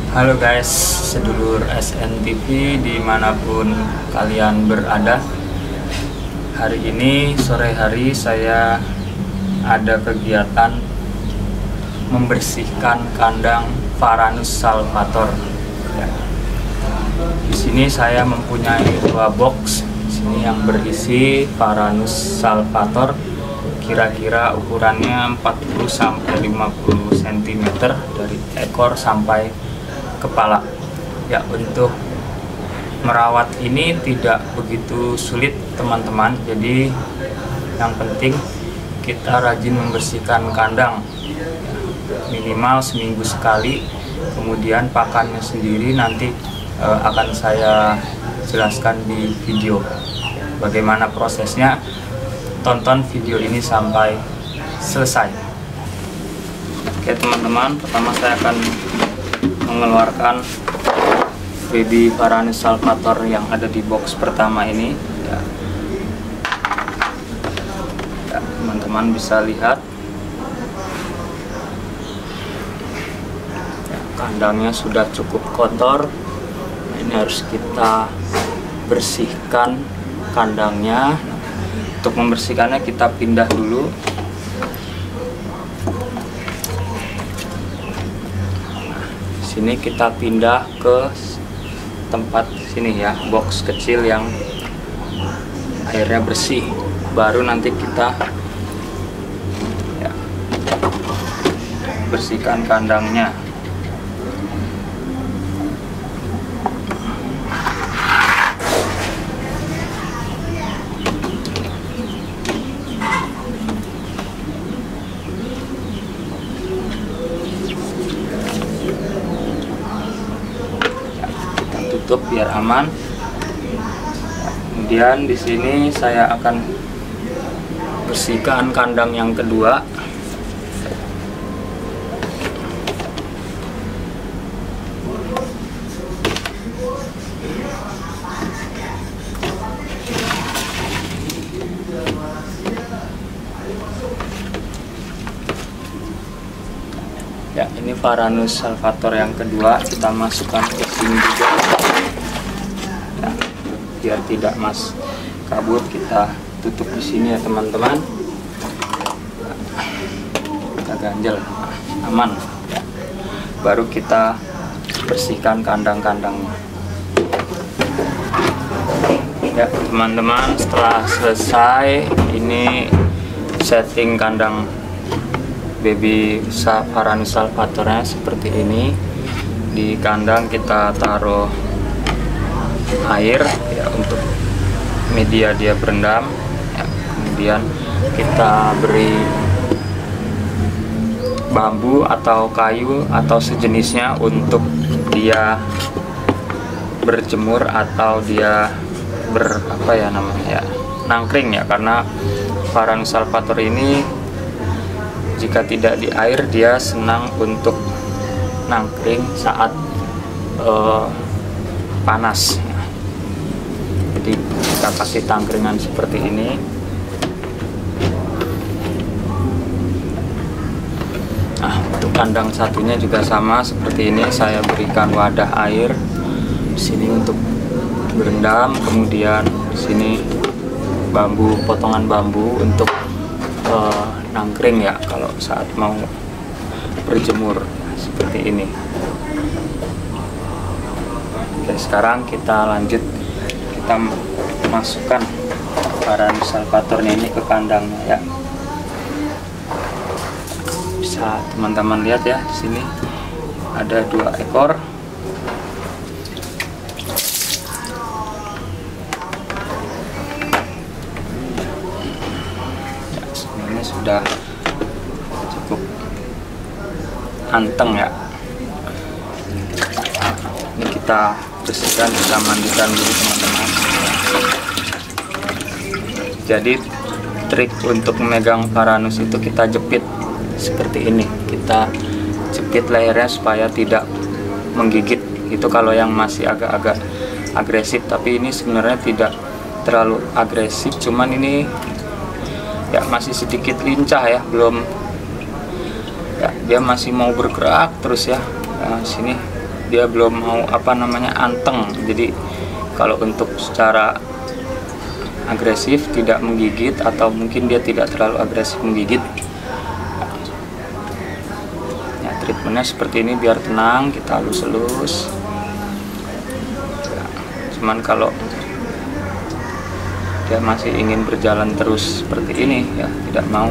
Halo guys, sedulur SNTV dimanapun kalian berada. Hari ini sore hari saya ada kegiatan membersihkan kandang Varanus salvator. Ya. Di sini saya mempunyai 2 box. Di sini yang berisi Varanus salvator, kira-kira ukurannya 40-50 cm dari ekor sampai kepala. Ya, untuk merawat ini tidak begitu sulit teman-teman. Jadi yang penting kita rajin membersihkan kandang, minimal seminggu sekali. Kemudian pakannya sendiri nanti akan saya jelaskan di video bagaimana prosesnya. Tonton video ini sampai selesai. Oke teman-teman, pertama saya akan mengeluarkan baby Varanus salvator yang ada di box pertama ini. Ya, teman-teman bisa lihat ya, kandangnya sudah cukup kotor. Ini harus kita bersihkan kandangnya. Untuk membersihkannya kita pindah dulu. Ini kita pindah ke tempat sini ya, box kecil yang airnya bersih, baru nanti kita ya, bersihkan kandangnya. Tutup biar aman. Kemudian di sini saya akan bersihkan kandang yang kedua. Ya, ini Varanus salvator yang kedua, kita masukkan ke sini juga. Ya, biar tidak kabur, kita tutup di sini ya teman-teman. Kita ganjel, aman. Ya. Baru kita bersihkan kandang-kandangnya. Ya teman-teman, setelah selesai, ini setting kandang baby Varanus salvatornya seperti ini. Di kandang kita taruh air ya untuk media dia berendam ya. Kemudian kita beri bambu atau kayu atau sejenisnya untuk dia berjemur atau dia nangkring ya, karena Varanus salvator ini jika tidak di air dia senang untuk nangkring saat panas. Jadi kita kasih tangkringan seperti ini. Nah, untuk kandang satunya juga sama seperti ini. Saya berikan wadah air di sini untuk berendam, kemudian di sini potongan bambu untuk nangkring ya kalau saat mau berjemur seperti ini. Oke, sekarang kita lanjut, kita masukkan Varanus salvatornya ini ke kandangnya ya. Bisa teman-teman lihat ya, di sini ada 2 ekor. Ini sudah cukup anteng ya. Ini kita bersihkan, kita mandikan dulu teman-teman. Jadi trik untuk memegang Varanus itu kita jepit seperti ini. Kita jepit lehernya supaya tidak menggigit. Itu kalau yang masih agak-agak agresif, tapi ini sebenarnya tidak terlalu agresif, cuman ini ya masih sedikit lincah ya, belum ya, dia masih mau bergerak terus ya. Nah, sini dia belum mau anteng. Jadi kalau untuk secara agresif tidak menggigit, atau mungkin dia tidak terlalu agresif menggigit, ya treatmentnya seperti ini biar tenang, kita halus-halus. Cuman kalau dia masih ingin berjalan terus seperti ini, ya tidak mau,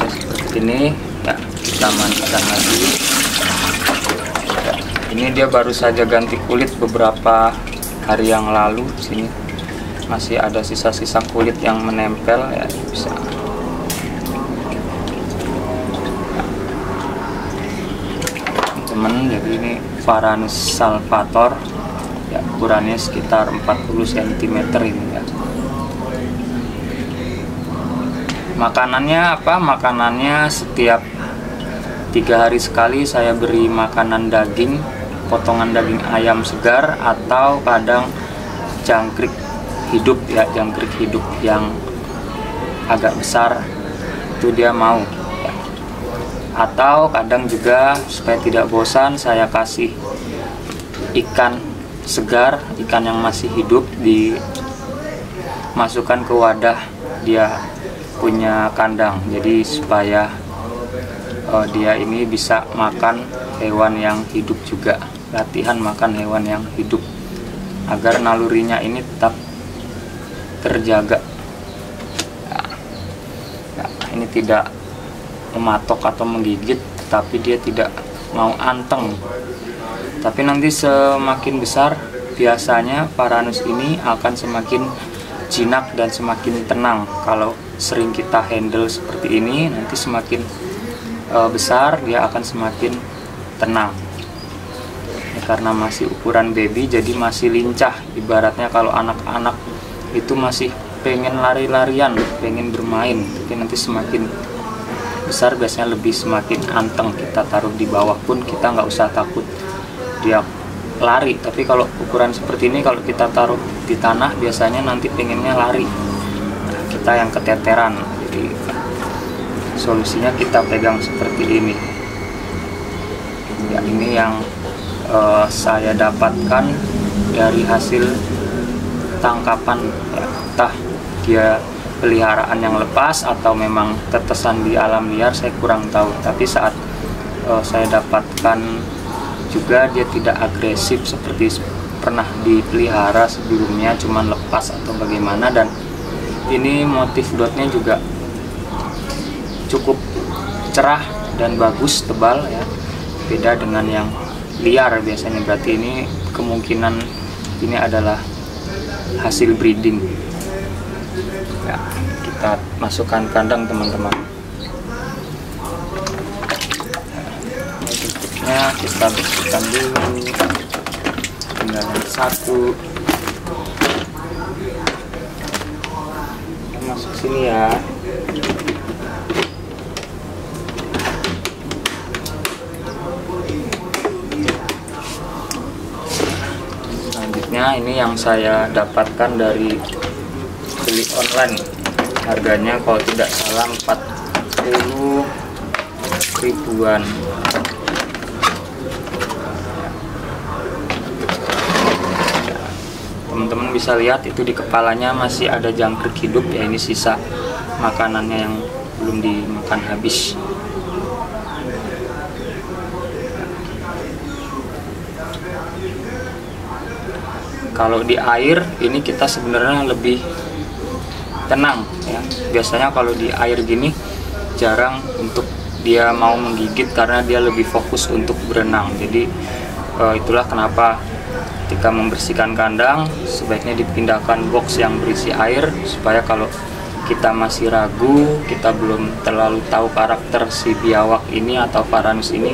seperti ini, ya kita mandikan lagi. Ya, ini dia baru saja ganti kulit beberapa hari yang lalu. Sini masih ada sisa-sisa kulit yang menempel, ya bisa. Teman, jadi ini Varanus salvator. Ya, ukurannya sekitar 40 cm ini ya. Makanannya apa? Makanannya setiap 3 hari sekali saya beri makanan daging, potongan daging ayam segar, atau kadang jangkrik hidup ya, jangkrik hidup yang agak besar itu dia mau ya. Atau kadang juga supaya tidak bosan saya kasih ikan segar, ikan yang masih hidup, dimasukkan ke wadah dia punya kandang. Jadi supaya dia ini bisa makan hewan yang hidup juga, latihan makan hewan yang hidup agar nalurinya ini tetap terjaga. Nah, ini tidak mematok atau menggigit, tapi dia tidak mau anteng. Tapi nanti semakin besar, biasanya Varanus ini akan semakin jinak dan semakin tenang. Kalau sering kita handle seperti ini, nanti semakin besar dia akan semakin tenang. Ya, karena masih ukuran baby, jadi masih lincah. Ibaratnya kalau anak-anak itu masih pengen lari-larian, pengen bermain, tapi nanti semakin besar biasanya semakin anteng. Kita taruh di bawah pun kita nggak usah takut dia lari. Tapi kalau ukuran seperti ini, kalau kita taruh di tanah, biasanya nanti pengennya lari. Nah, kita yang keteteran. Jadi solusinya kita pegang seperti ini. Ya, ini yang saya dapatkan dari hasil tangkapan ya, entah dia peliharaan yang lepas atau memang tetesan di alam liar, saya kurang tahu. Tapi saat saya dapatkan juga, dia tidak agresif seperti pernah dipelihara sebelumnya, cuman lepas atau bagaimana. Dan ini motif dotnya juga cukup cerah dan bagus, tebal ya, beda dengan yang liar biasanya. Berarti ini kemungkinan ini adalah hasil breeding ya. Kita masukkan kandang teman-teman. Kita bersihkan dulu, tinggal yang satu. Kita masuk sini ya. Selanjutnya ini yang saya dapatkan dari beli online. Harganya kalau tidak salah 40 ribuan. Teman-teman bisa lihat itu di kepalanya masih ada jangkrik hidup ya, ini sisa makanannya yang belum dimakan habis. Kalau di air ini kita sebenarnya lebih tenang ya. Biasanya kalau di air gini jarang untuk dia mau menggigit karena dia lebih fokus untuk berenang. Jadi itulah kenapa ketika membersihkan kandang sebaiknya dipindahkan box yang berisi air, supaya kalau kita masih ragu, kita belum terlalu tahu karakter si biawak ini atau Varanus ini,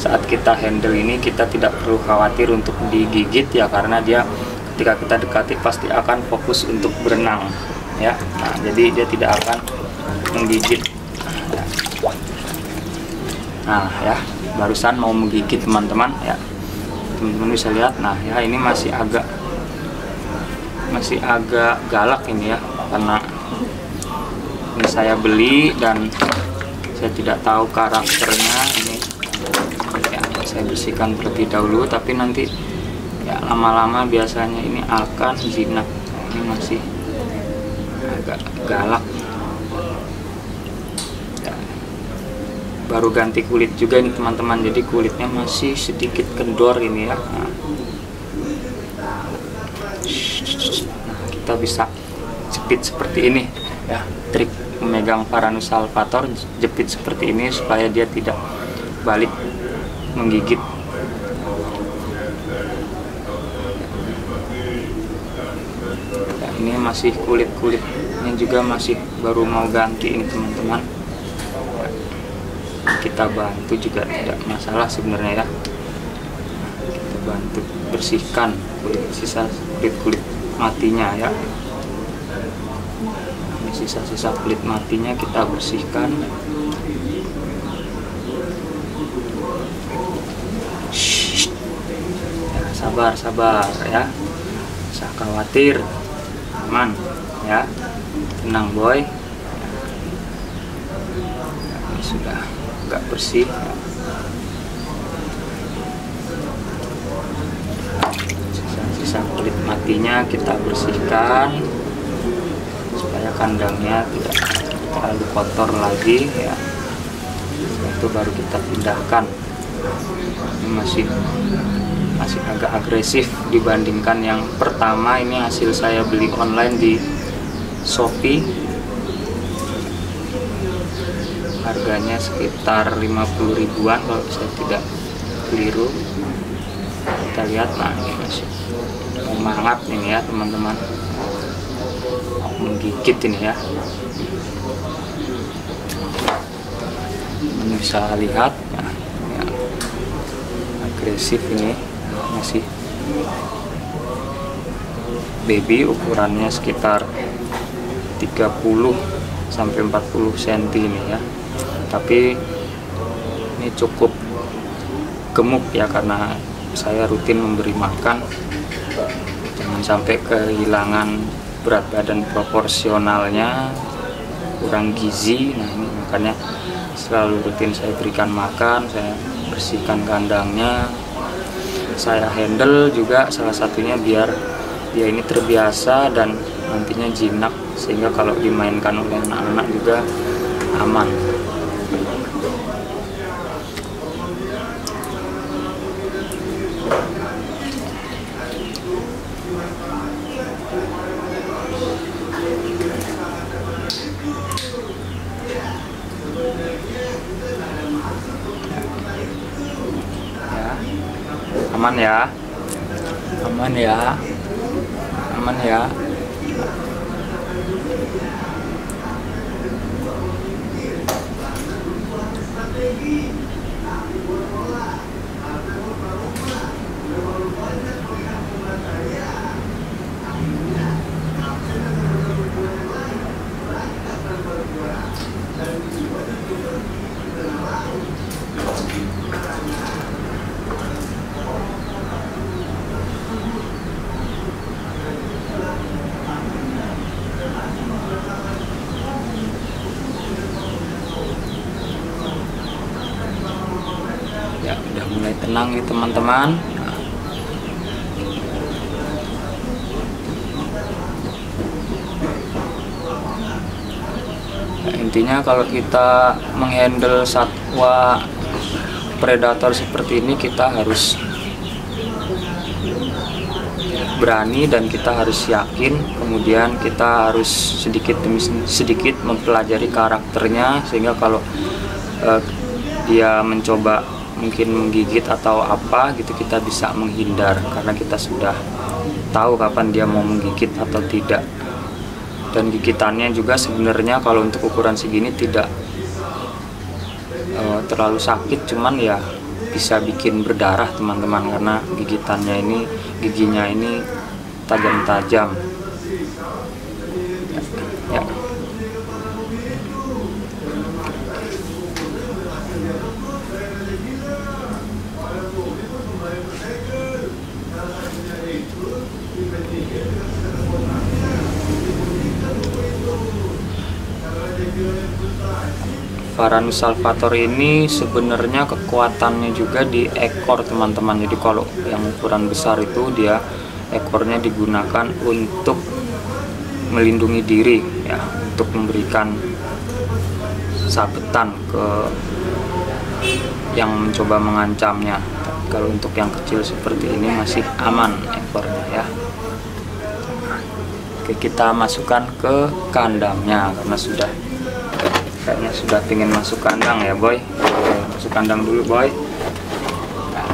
saat kita handle ini kita tidak perlu khawatir untuk digigit ya, karena dia ketika kita dekati pasti akan fokus untuk berenang ya. Nah, jadi dia tidak akan menggigit. Nah ya, barusan mau menggigit teman-teman ya. Teman-teman bisa lihat, nah ya ini masih agak galak ini ya, karena ini saya beli dan saya tidak tahu karakternya ini ya. saya bersihkan terlebih dahulu, tapi nanti ya lama-lama biasanya ini akan jinak. Ini masih agak galak ya. Baru ganti kulit juga ini teman-teman, jadi kulitnya masih sedikit kendor ini ya. Nah, kita bisa jepit seperti ini ya. Trik memegang Varanus salvator, jepit seperti ini supaya dia tidak balik menggigit. Ya, ini masih kulit-kulitnya juga masih baru mau ganti ini teman-teman. Kita bantu juga tidak masalah sebenarnya ya. Kita bantu bersihkan sisa kulit matinya ya. Ini sisa-sisa kulit matinya kita bersihkan. Ya, sabar ya, usah khawatir, aman ya, tenang boy. Ini sudah agak bersih ya. Sisa kulit matinya kita bersihkan supaya kandangnya tidak terlalu kotor lagi ya. Setelah itu baru kita pindahkan. Ini masih agak agresif dibandingkan yang pertama. Ini hasil saya beli online di Shopee, harganya sekitar 50 ribuan kalau saya tidak keliru. Kita lihat, nah ini masih menghangat ini ya teman-teman, menggigit ini ya. Ini bisa lihat nah, ya, agresif ini, masih baby, ukurannya sekitar 30 sampai 40 cm ini ya. Tapi ini cukup gemuk ya, karena saya rutin memberi makan. Jangan sampai kehilangan berat badan proporsionalnya, kurang gizi. Nah ini makanya selalu rutin saya berikan makan, saya bersihkan kandangnya, saya handle juga salah satunya biar dia ini terbiasa dan nantinya jinak, sehingga kalau dimainkan oleh anak-anak juga aman. Aman ya, aman ya, aman ya. Ya, udah mulai tenang nih teman-teman. Nah, intinya kalau kita menghandle satwa predator seperti ini, kita harus berani dan kita harus yakin. Kemudian kita harus sedikit demi sedikit mempelajari karakternya, sehingga kalau dia mencoba mungkin menggigit atau apa gitu, kita bisa menghindar karena kita sudah tahu kapan dia mau menggigit atau tidak. Dan gigitannya juga sebenarnya kalau untuk ukuran segini tidak terlalu sakit, cuman ya bisa bikin berdarah teman-teman, karena gigitannya ini, giginya ini tajam-tajam ya. Varanus salvator ini sebenarnya kekuatannya juga di ekor teman-teman. Jadi kalau yang ukuran besar itu dia ekornya digunakan untuk melindungi diri ya, untuk memberikan sabetan ke yang mencoba mengancamnya. Tapi kalau untuk yang kecil seperti ini masih aman ekornya ya. Oke, kita masukkan ke kandangnya karena kayaknya sudah pingin masuk kandang ya boy. Oke, masuk kandang dulu boy. Nah,